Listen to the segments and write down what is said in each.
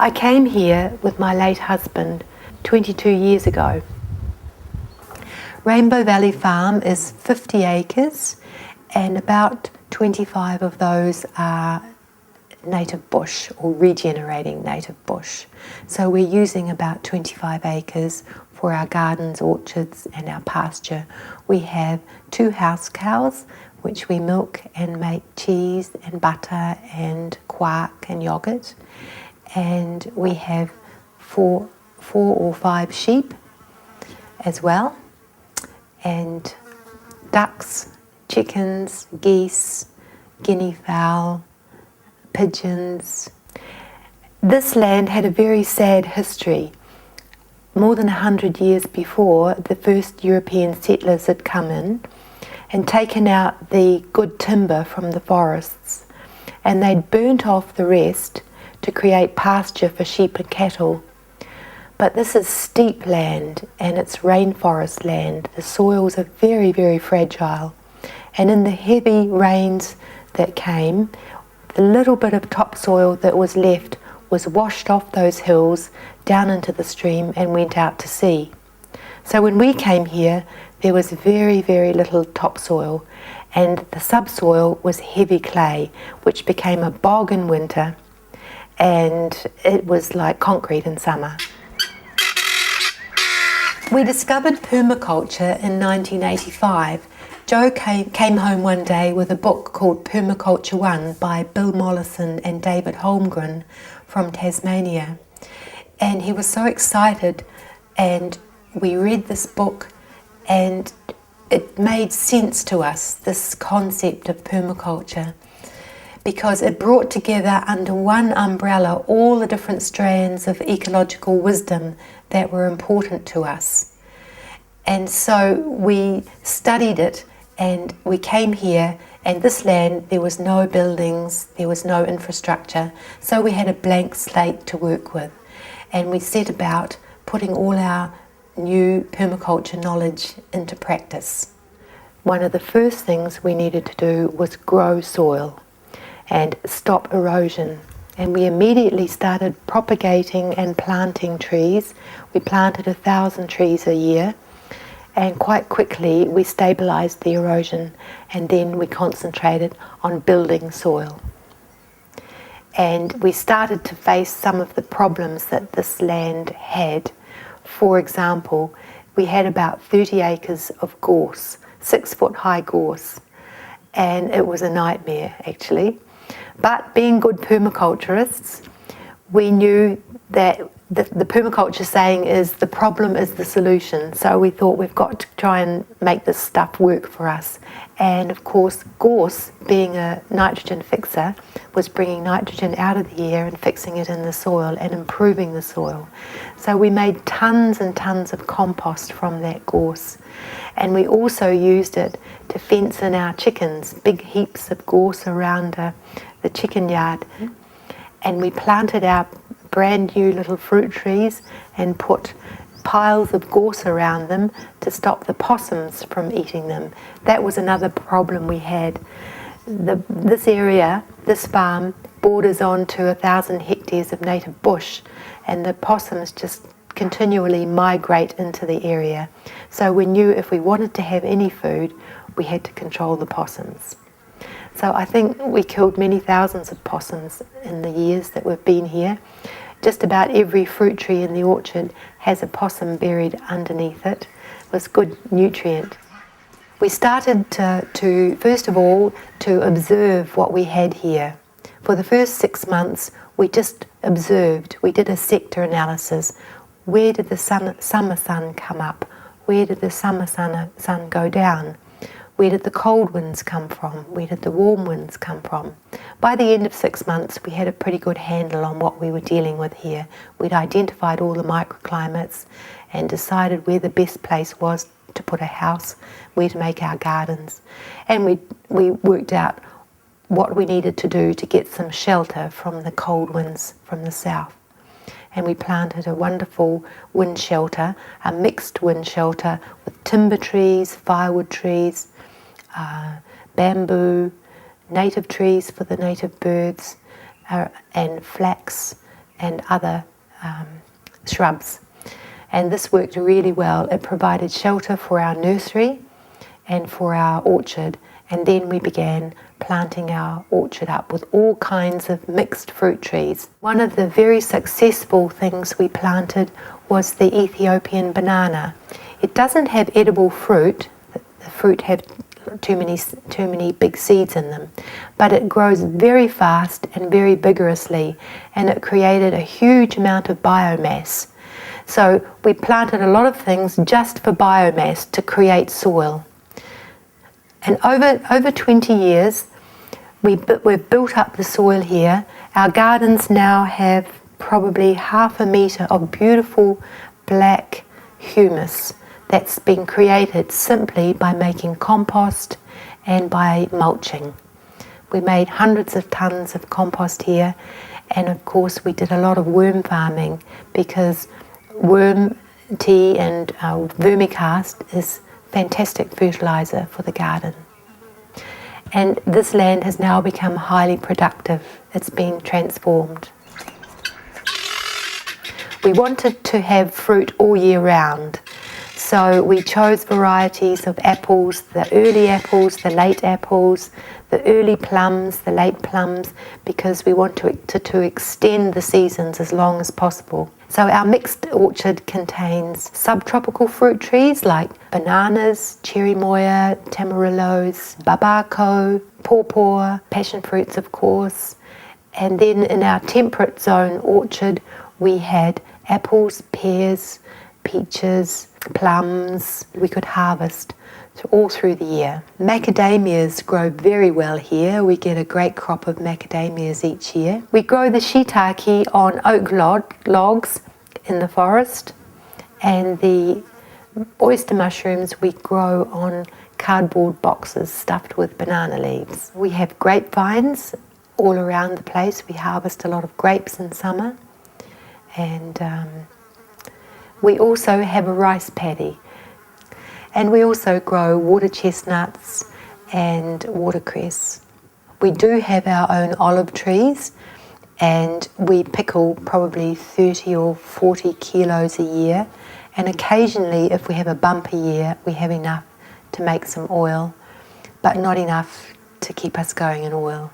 I came here with my late husband 22 years ago. Rainbow Valley Farm is 50 acres and about 25 of those are native bush or regenerating native bush. So we're using about 25 acres for our gardens, orchards and our pasture. We have 2 house cows which we milk and make cheese and butter and quark and yogurt. And we have four or five sheep as well, and ducks, chickens, geese, guinea fowl, pigeons. This land had a very sad history. More than 100 years before, the first European settlers had come in and taken out the good timber from the forests, and they'd burnt off the rest to create pasture for sheep and cattle. But this is steep land and it's rainforest land. The soils are very, very fragile. And in the heavy rains that came, the little bit of topsoil that was left was washed off those hills down into the stream and went out to sea. So when we came here, there was very, very little topsoil, and the subsoil was heavy clay, which became a bog in winter, and it was like concrete in summer. We discovered permaculture in 1985. Joe came home one day with a book called Permaculture 1 by Bill Mollison and David Holmgren from Tasmania. And he was so excited, and we read this book and it made sense to us, this concept of permaculture, because it brought together under one umbrella all the different strands of ecological wisdom that were important to us. And so we studied it, and we came here, and this land, there was no buildings, there was no infrastructure, so we had a blank slate to work with. And we set about putting all our new permaculture knowledge into practice. One of the first things we needed to do was grow soil and stop erosion. And we immediately started propagating and planting trees. We planted 1,000 trees a year, and quite quickly we stabilized the erosion, and then we concentrated on building soil. And we started to face some of the problems that this land had. For example, we had about 30 acres of gorse, 6-foot high gorse, and it was a nightmare actually. But being good permaculturists, we knew that the permaculture saying is the problem is the solution. So we thought we've got to try and make this stuff work for us. And of course, gorse, being a nitrogen fixer, was bringing nitrogen out of the air and fixing it in the soil and improving the soil. So we made tons and tons of compost from that gorse. And we also used it to fence in our chickens, big heaps of gorse around the chicken yard. And we planted our brand new little fruit trees and put piles of gorse around them to stop the possums from eating them. That was another problem we had. This area, this farm, borders on to 1,000 hectares of native bush, and the possums just continually migrate into the area. So we knew if we wanted to have any food, we had to control the possums. So I think we killed many thousands of possums in the years that we've been here. Just about every fruit tree in the orchard has a possum buried underneath it. It was good nutrient. We started to first of all, to observe what we had here. For the first 6 months, we just observed. We did a sector analysis. Where did the summer sun come up? Where did the summer sun go down? Where did the cold winds come from? Where did the warm winds come from? By the end of 6 months, we had a pretty good handle on what we were dealing with here. We'd identified all the microclimates and decided where the best place was to put a house, where to make our gardens. And we worked out what we needed to do to get some shelter from the cold winds from the south. And we planted a wonderful wind shelter, a mixed wind shelter with timber trees, firewood trees, bamboo, native trees for the native birds, and flax and other shrubs. And this worked really well. It provided shelter for our nursery and for our orchard. And then we began planting our orchard up with all kinds of mixed fruit trees. One of the very successful things we planted was the Ethiopian banana. It doesn't have edible fruit. The fruit have too many big seeds in them, but it grows very fast and very vigorously, and it created a huge amount of biomass. So we planted a lot of things just for biomass to create soil. And over 20 years, we've built up the soil here. Our gardens now have probably 1/2 metre of beautiful black humus that's been created simply by making compost and by mulching. We made hundreds of tons of compost here, and of course we did a lot of worm farming, because worm tea and vermicast is fantastic fertiliser for the garden. And this land has now become highly productive. It's been transformed. We wanted to have fruit all year round, so we chose varieties of apples, the early apples, the late apples, the early plums, the late plums, because we want to extend the seasons as long as possible. So our mixed orchard contains subtropical fruit trees like bananas, cherry moya, tamarillos, babako, pawpaw, passion fruits of course. And then in our temperate zone orchard we had apples, pears, peaches, plums. We could harvest all through the year. Macadamias grow very well here. We get a great crop of macadamias each year. We grow the shiitake on oak logs in the forest, and the oyster mushrooms we grow on cardboard boxes stuffed with banana leaves. We have grapevines all around the place. We harvest a lot of grapes in summer, and we also have a rice paddy. And we also grow water chestnuts and watercress. We do have our own olive trees, and we pickle probably 30 or 40 kilos a year. And occasionally, if we have a bumper year, we have enough to make some oil, but not enough to keep us going in oil.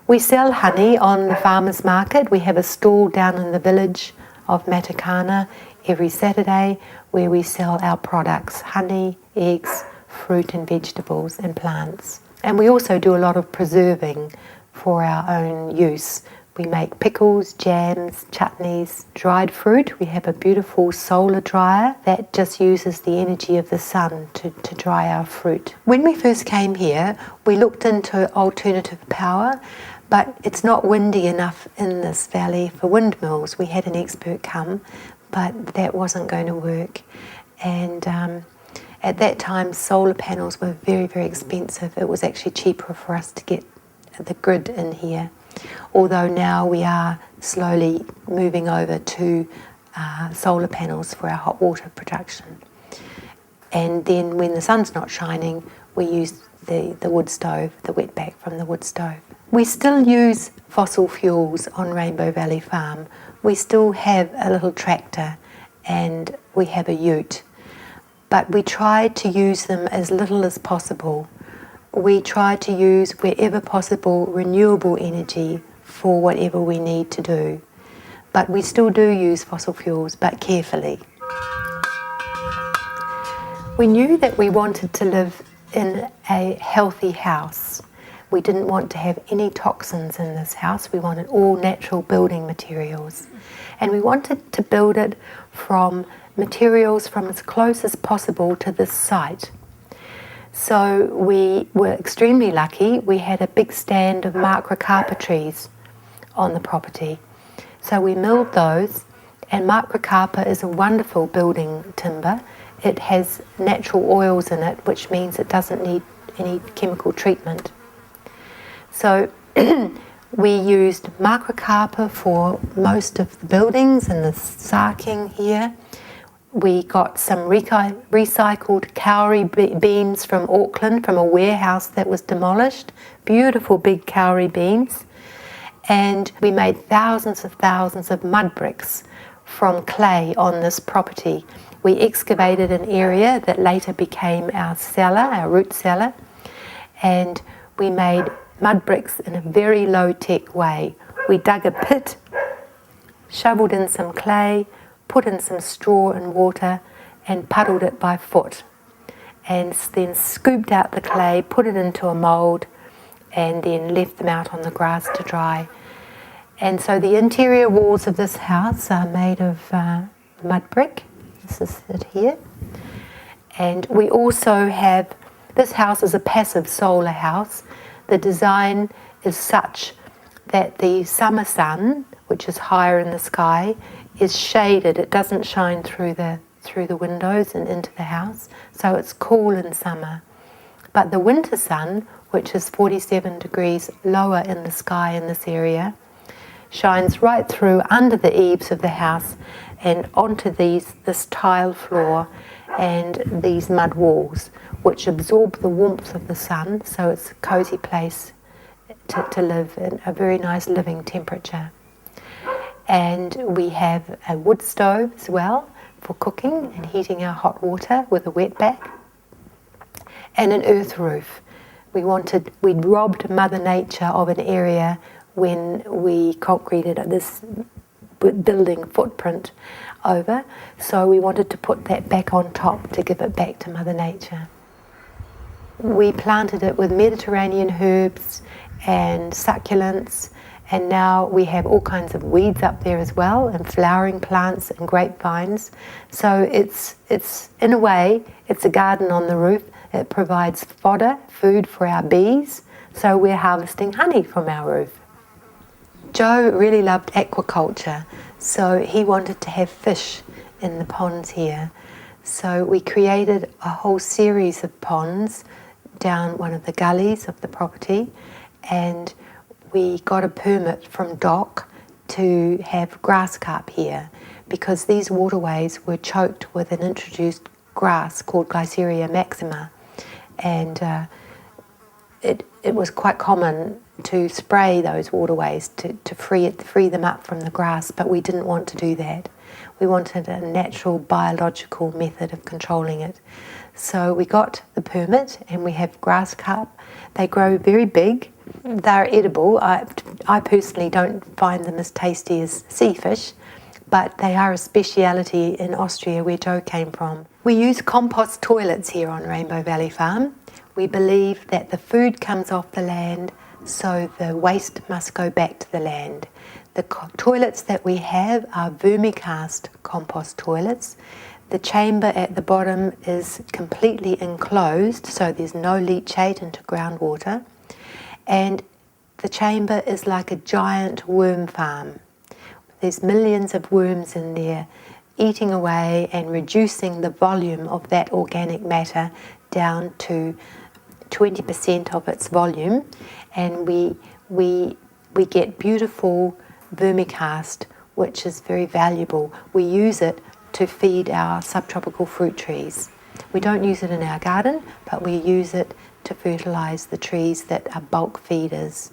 We sell honey on the farmers market. We have a stall down in the village of Matakana every Saturday where we sell our products: honey, eggs, fruit and vegetables and plants. And we also do a lot of preserving for our own use. We make pickles, jams, chutneys, dried fruit. We have a beautiful solar dryer that just uses the energy of the sun to dry our fruit. When we first came here, we looked into alternative power, but it's not windy enough in this valley for windmills. We had an expert come, but that wasn't going to work. And at that time, solar panels were very, very expensive. It was actually cheaper for us to get the grid in here. Although now we are slowly moving over to solar panels for our hot water production. And then when the sun's not shining, we use the wood stove, the wetback from the wood stove. We still use fossil fuels on Rainbow Valley Farm. We still have a little tractor and we have a ute, but we try to use them as little as possible. We try to use, wherever possible, renewable energy for whatever we need to do. But we still do use fossil fuels, but carefully. We knew that we wanted to live in a healthy house. We didn't want to have any toxins in this house. We wanted all natural building materials. And we wanted to build it from materials from as close as possible to this site. So we were extremely lucky. We had a big stand of macrocarpa trees on the property. So we milled those, and macrocarpa is a wonderful building timber. It has natural oils in it, which means it doesn't need any chemical treatment. So we used macrocarpa for most of the buildings and the sarking here. We got some recycled kauri beams from Auckland, from a warehouse that was demolished. Beautiful big kauri beams. And we made thousands of mud bricks from clay on this property. We excavated an area that later became our cellar, our root cellar, and we made mud bricks in a very low-tech way. We dug a pit, shoveled in some clay, put in some straw and water, and puddled it by foot, and then scooped out the clay, put it into a mould, and then left them out on the grass to dry. And so the interior walls of this house are made of mud brick. This is it here. And we also have, this house is a passive solar house. The design is such that the summer sun, which is higher in the sky, is shaded. It doesn't shine through the windows and into the house, so it's cool in summer. But the winter sun, which is 47 degrees lower in the sky in this area, shines right through under the eaves of the house and onto this tile floor and these mud walls, which absorb the warmth of the sun, so it's a cosy place to live in, a very nice living temperature. And we have a wood stove as well for cooking and heating our hot water with a wetback, and an earth roof. We'd robbed Mother Nature of an area when we concreted this building footprint over, so we wanted to put that back on top to give it back to Mother Nature. We planted it with Mediterranean herbs and succulents, and now we have all kinds of weeds up there as well, and flowering plants and grapevines. So it's in a way, it's a garden on the roof. It provides fodder, food for our bees, so we're harvesting honey from our roof. Joe really loved aquaculture, so he wanted to have fish in the ponds here. So we created a whole series of ponds down one of the gullies of the property, and we got a permit from DOC to have grass carp here because these waterways were choked with an introduced grass called Glyceria maxima, and it was quite common to spray those waterways to free them up from the grass, but we didn't want to do that. We wanted a natural biological method of controlling it. So we got the permit and we have grass carp. They grow very big. They're edible. I personally don't find them as tasty as sea fish, but they are a speciality in Austria where Joe came from. We use compost toilets here on Rainbow Valley Farm. We believe that the food comes off the land, so the waste must go back to the land. The toilets that we have are vermicast compost toilets. The chamber at the bottom is completely enclosed, so there's no leachate into groundwater. And the chamber is like a giant worm farm. There's millions of worms in there, eating away and reducing the volume of that organic matter down to 20% of its volume, and we get beautiful vermicast, which is very valuable. We use it to feed our subtropical fruit trees. We don't use it in our garden, but we use it to fertilise the trees that are bulk feeders.